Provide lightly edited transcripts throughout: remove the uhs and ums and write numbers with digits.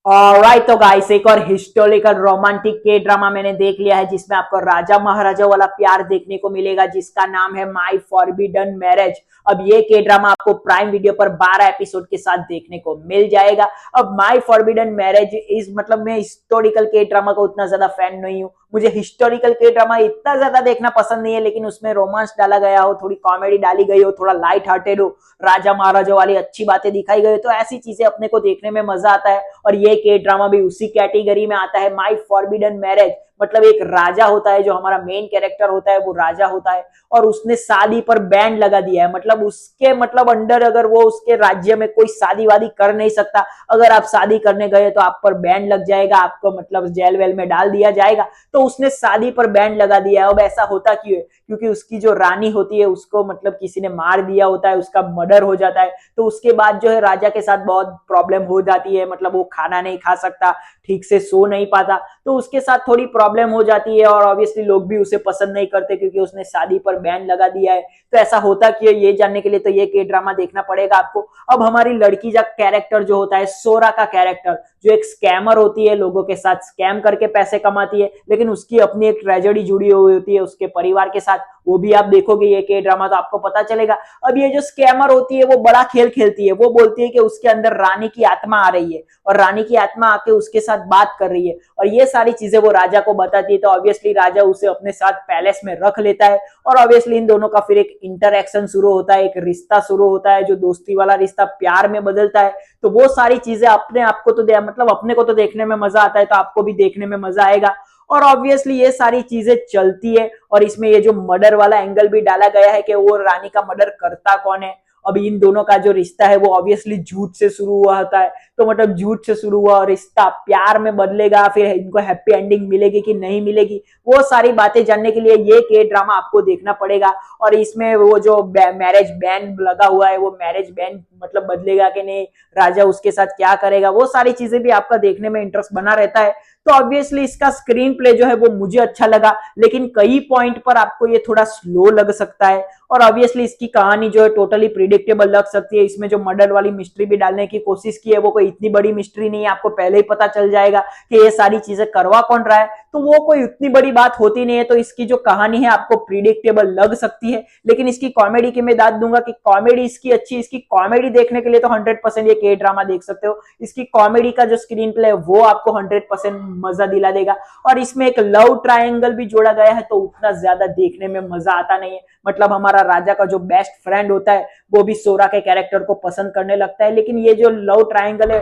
Alright तो guys, एक और हिस्टोरिकल रोमांटिक के ड्रामा मैंने देख लिया है जिसमें आपको राजा महाराजा वाला प्यार देखने को मिलेगा, जिसका नाम है माई फॉरबिडन मैरिज। अब ये के ड्रामा आपको प्राइम वीडियो पर 12 एपिसोड के साथ देखने को मिल जाएगा। अब माई फॉरबिडन मैरिज इज मतलब मैं हिस्टोरिकल के ड्रामा का उतना ज्यादा फैन नहीं हूँ। मुझे हिस्टोरिकल के ड्रामा इतना ज्यादा देखना पसंद नहीं है, लेकिन उसमें रोमांस डाला गया हो, थोड़ी कॉमेडी डाली गई हो, थोड़ा लाइट हार्टेड हो, राजा महाराजा वाली अच्छी बातें दिखाई गई, तो ऐसी चीजें अपने को देखने में मजा आता है। और ये के ड्रामा भी उसी कैटेगरी में आता है। माई फॉरबिडन मैरिज मतलब एक राजा होता है, जो हमारा मेन कैरेक्टर होता है वो राजा होता है, और उसने शादी पर बैन लगा दिया है। मतलब उसके मतलब अंडर अगर वो उसके राज्य में कोई शादी वादी कर नहीं सकता। अगर आप शादी करने गए तो आप पर बैन लग जाएगा, आपको मतलब जेल वेल में डाल दिया जाएगा। तो उसने शादी पर बैन लगा दिया है। अब ऐसा होता क्यों है? क्योंकि उसकी जो रानी होती है उसको मतलब किसी ने मार दिया होता है, उसका मर्डर हो जाता है। तो उसके बाद जो है राजा के साथ बहुत प्रॉब्लम हो जाती है, मतलब वो खाना नहीं खा सकता, ठीक से सो नहीं पाता, तो उसके साथ थोड़ी प्रॉब्लम हो जाती है। और ऑब्वियसली लोग भी उसे पसंद नहीं करते क्योंकि उसने शादी पर बैन लगा दिया है। तो ऐसा होता क्यों, ये जानने के लिए तो ये के ड्रामा देखना पड़ेगा आपको। अब हमारी लड़की का कैरेक्टर जो होता है, सोरा का कैरेक्टर, जो एक स्कैमर होती है, लोगों के साथ स्कैम करके पैसे कमाती है, लेकिन उसकी अपनी एक ट्रेजेडी जुड़ी हुई होती है उसके परिवार के साथ। वो भी आप देखोगे ये के ड्रामा तो आपको पता चलेगा। अब ये जो स्कैमर होती है वो बड़ा खेल खेलती है। वो बोलती है कि उसके अंदर रानी की आत्मा आ रही है, और रानी की आत्मा आके उसके साथ बात कर रही है, और ये सारी चीजें वो राजा को बताती है। तो ऑब्वियसली राजा उसे अपने साथ पैलेस में रख लेता है, और ऑब्वियसली इन दोनों का फिर एक इंटरेक्शन शुरू होता है, एक रिश्ता शुरू होता है, जो दोस्ती वाला रिश्ता प्यार में बदलता है। तो वो सारी चीजें अपने आपको तो मतलब अपने को तो देखने में मजा आता है, तो आपको भी देखने में मजा आएगा। और ऑब्वियसली ये सारी चीजें चलती है। और इसमें ये जो मर्डर वाला एंगल भी डाला गया है कि वो रानी का मर्डर करता कौन है। अब इन दोनों का जो रिश्ता है वो ऑब्वियसली झूठ से शुरू हुआ होता है। तो मतलब झूठ से शुरू हुआ रिश्ता प्यार में बदलेगा, फिर इनको हैप्पी एंडिंग मिलेगी कि नहीं मिलेगी, वो सारी बातें जानने के लिए ये के ड्रामा आपको देखना पड़ेगा। और इसमें वो जो मैरिज बैन लगा हुआ है, वो मैरिज बैन मतलब बदलेगा कि नहीं, राजा उसके साथ क्या करेगा, वो सारी चीजें भी आपका देखने में इंटरेस्ट बना रहता है। तो ऑब्वियसली इसका स्क्रीन प्ले जो है वो मुझे अच्छा लगा, लेकिन कई पॉइंट पर आपको ये थोड़ा स्लो लग सकता है। और ऑब्वियसली इसकी कहानी जो है टोटली प्रिडिक्टेबल लग सकती है। इसमें जो मर्डर वाली मिस्ट्री भी डालने की कोशिश की है, वो कोई इतनी बड़ी मिस्ट्री नहीं है, आपको पहले ही पता चल जाएगा कि ये सारी चीजें करवा कौन रहा है। तो वो कोई उतनी बड़ी बात होती नहीं है। तो इसकी जो कहानी है आपको प्रिडिक्टेबल लग सकती है, लेकिन इसकी कॉमेडी की मैं दाद दूंगा कि कॉमेडी इसकी अच्छी। इसकी कॉमेडी देखने के लिए तो 100% ये के ड्रामा देख सकते हो। इसकी कॉमेडी का जो स्क्रीन प्ले है वो आपको 100% मजा दिला देगा। और इसमें एक लव ट्रायंगल भी जोड़ा गया है, तो उतना ज्यादा देखने में मजा आता नहीं है। मतलब हमारा राजा का जो बेस्ट फ्रेंड होता है वो भी सोरा के कैरेक्टर को पसंद करने लगता है, लेकिन ये जो लव ट्रायंगल है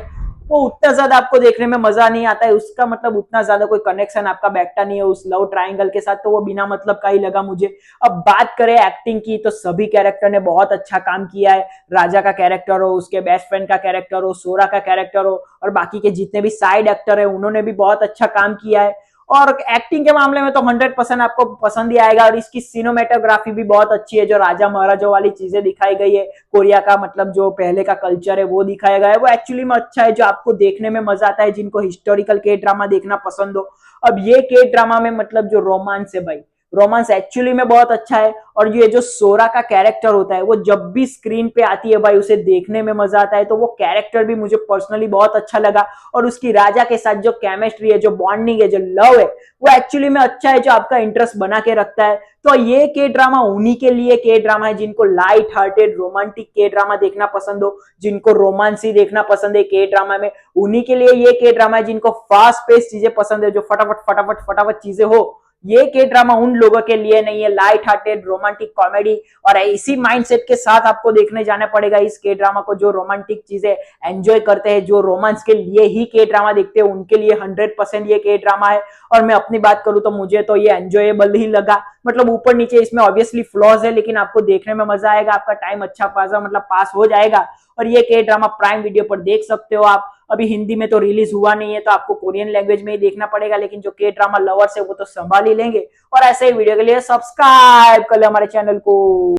वो उतना ज्यादा आपको देखने में मजा नहीं आता है। उसका मतलब उतना ज्यादा कोई कनेक्शन आपका बैठता नहीं है उस लव ट्रायंगल के साथ, तो वो बिना मतलब का ही लगा मुझे। अब बात करें एक्टिंग की, तो सभी कैरेक्टर ने बहुत अच्छा काम किया है। राजा का कैरेक्टर हो, उसके बेस्ट फ्रेंड का कैरेक्टर हो, सोरा का कैरेक्टर हो, और बाकी के जितने भी साइड एक्टर है उन्होंने भी बहुत अच्छा काम किया है। और एक्टिंग के मामले में तो 100% आपको पसंद ही आएगा। और इसकी सिनेमेटोग्राफी भी बहुत अच्छी है, जो राजा महाराजा वाली चीजें दिखाई गई है, कोरिया का मतलब जो पहले का कल्चर है वो दिखाया गया है, वो एक्चुअली में अच्छा है, जो आपको देखने में मजा आता है, जिनको हिस्टोरिकल के ड्रामा देखना पसंद हो। अब ये के ड्रामा में मतलब जो रोमांस है भाई, रोमांस एक्चुअली में बहुत अच्छा है। और ये जो सोरा का कैरेक्टर होता है वो जब भी स्क्रीन पे आती है भाई उसे देखने में मजा आता है। तो वो कैरेक्टर भी मुझे पर्सनली बहुत अच्छा लगा। और उसकी राजा के साथ जो केमिस्ट्री है, जो बॉन्डिंग है, जो लव है, वो एक्चुअली में अच्छा है, जो आपका इंटरेस्ट बना के रखता है। तो ये के ड्रामा उन्हीं के लिए के ड्रामा है जिनको लाइट हार्टेड रोमांटिक के ड्रामा देखना पसंद हो, जिनको रोमांस ही देखना पसंद है के ड्रामा में, उन्हीं के लिए ये के ड्रामा है। जिनको फास्ट पेस चीजें पसंद है, जो फटाफट फटाफट फटाफट चीजें हो, ये के ड्रामा उन लोगों के लिए नहीं है। लाइट हार्टेड रोमांटिक कॉमेडी, और इसी माइंडसेट के साथ आपको देखने जाना पड़ेगा इस के ड्रामा को। जो रोमांटिक चीजें एंजॉय करते हैं, जो रोमांस के लिए ही के ड्रामा देखते हैं, उनके लिए 100% ये के ड्रामा है। और मैं अपनी बात करूं तो मुझे तो ये एंजॉयबल ही लगा। मतलब ऊपर नीचे इसमें ऑब्वियसली फ्लॉज है, लेकिन आपको देखने में मजा आएगा, आपका टाइम अच्छा पासा मतलब पास हो जाएगा। और ये के ड्रामा प्राइम वीडियो पर देख सकते हो आप। अभी हिंदी में तो रिलीज हुआ नहीं है, तो आपको कोरियन लैंग्वेज में ही देखना पड़ेगा, लेकिन जो के ड्रामा लवर्स है वो तो संभाल ही लेंगे। और ऐसे ही वीडियो के लिए सब्सक्राइब कर ले हमारे चैनल को।